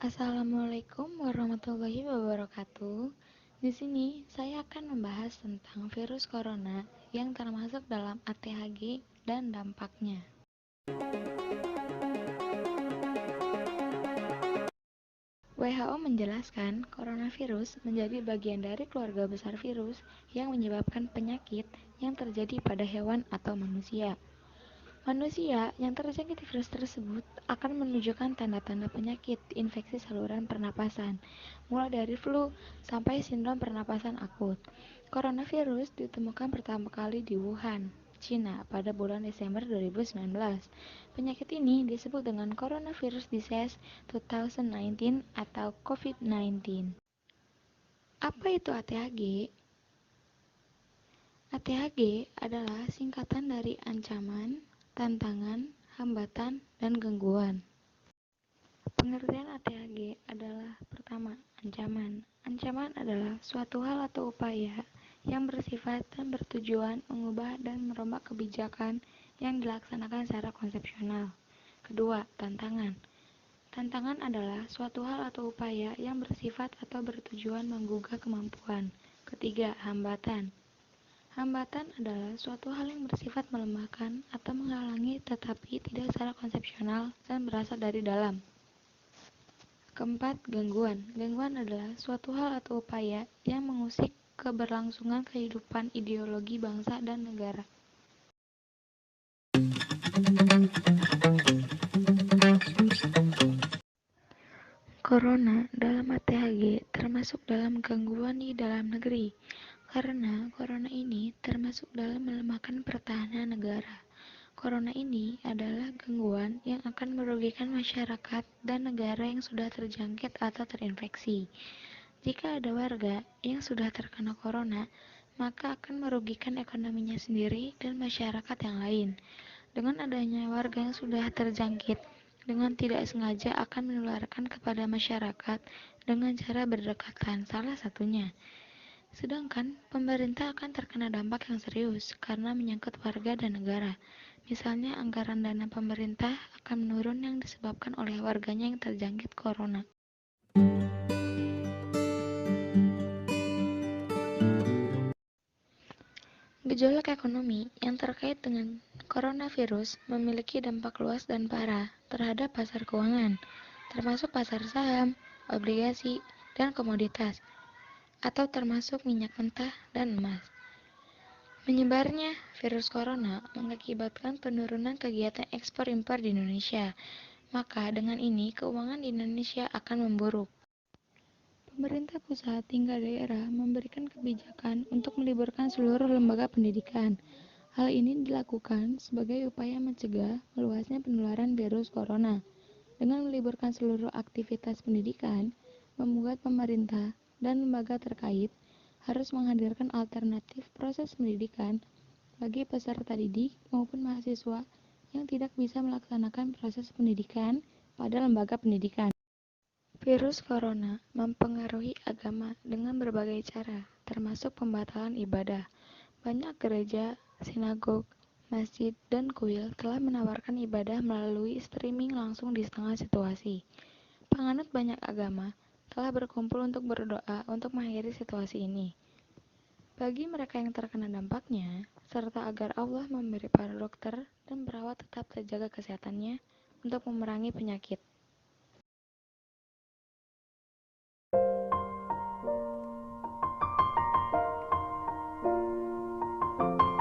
Assalamualaikum warahmatullahi wabarakatuh. Di sini saya akan membahas tentang virus corona yang termasuk dalam ATHG dan dampaknya. WHO menjelaskan coronavirus menjadi bagian dari keluarga besar virus yang menyebabkan penyakit yang terjadi pada hewan atau manusia. Manusia yang terjangkit virus tersebut akan menunjukkan tanda-tanda penyakit infeksi saluran pernapasan, mulai dari flu sampai sindrom pernapasan akut. Coronavirus ditemukan pertama kali di Wuhan, Cina pada bulan Desember 2019. Penyakit ini disebut dengan Coronavirus Disease 2019 atau COVID-19. Apa itu ATHG? ATHG adalah singkatan dari ancaman, tantangan, hambatan, dan gangguan. Pengertian ATHG adalah pertama, ancaman. Ancaman adalah suatu hal atau upaya yang bersifat dan bertujuan mengubah dan merombak kebijakan yang dilaksanakan secara konsepsional. Kedua, tantangan. Tantangan adalah suatu hal atau upaya yang bersifat atau bertujuan menggugah kemampuan. Ketiga, hambatan. Hambatan adalah suatu hal yang bersifat melemahkan atau menghalangi tetapi tidak secara konsepsional dan berasal dari dalam. Keempat, gangguan. Gangguan adalah suatu hal atau upaya yang mengusik keberlangsungan kehidupan ideologi bangsa dan negara. Corona dalam ATHG termasuk dalam gangguan di dalam negeri, karena corona ini termasuk dalam melemahkan pertahanan negara. Corona ini adalah gangguan yang akan merugikan masyarakat dan negara yang sudah terjangkit atau terinfeksi. Jika ada warga yang sudah terkena corona, maka akan merugikan ekonominya sendiri dan masyarakat yang lain. Dengan adanya warga yang sudah terjangkit, dengan tidak sengaja akan menularkan kepada masyarakat dengan cara berdekatan, salah satunya. Sedangkan pemerintah akan terkena dampak yang serius karena menyangkut warga dan negara. Misalnya anggaran dana pemerintah akan menurun yang disebabkan oleh warganya yang terjangkit corona. Gejolak ekonomi yang terkait dengan coronavirus memiliki dampak luas dan parah terhadap pasar keuangan, termasuk pasar saham, obligasi, dan komoditas, atau termasuk minyak mentah dan emas. Menyebarnya virus corona mengakibatkan penurunan kegiatan ekspor-impor di Indonesia, maka dengan ini keuangan di Indonesia akan memburuk. Pemerintah pusat hingga daerah memberikan kebijakan untuk meliburkan seluruh lembaga pendidikan. Hal ini dilakukan sebagai upaya mencegah meluasnya penularan virus corona. Dengan meliburkan seluruh aktivitas pendidikan, membuat pemerintah dan lembaga terkait harus menghadirkan alternatif proses pendidikan bagi peserta didik maupun mahasiswa yang tidak bisa melaksanakan proses pendidikan pada lembaga pendidikan. Virus corona mempengaruhi agama dengan berbagai cara, termasuk pembatalan ibadah. Banyak gereja, sinagog, masjid, dan kuil telah menawarkan ibadah melalui streaming langsung di setengah situasi. Penganut banyak agama telah berkumpul untuk berdoa untuk mengakhiri situasi ini. Bagi mereka yang terkena dampaknya, serta agar Allah memberi para dokter dan perawat tetap terjaga kesehatannya untuk memerangi penyakit.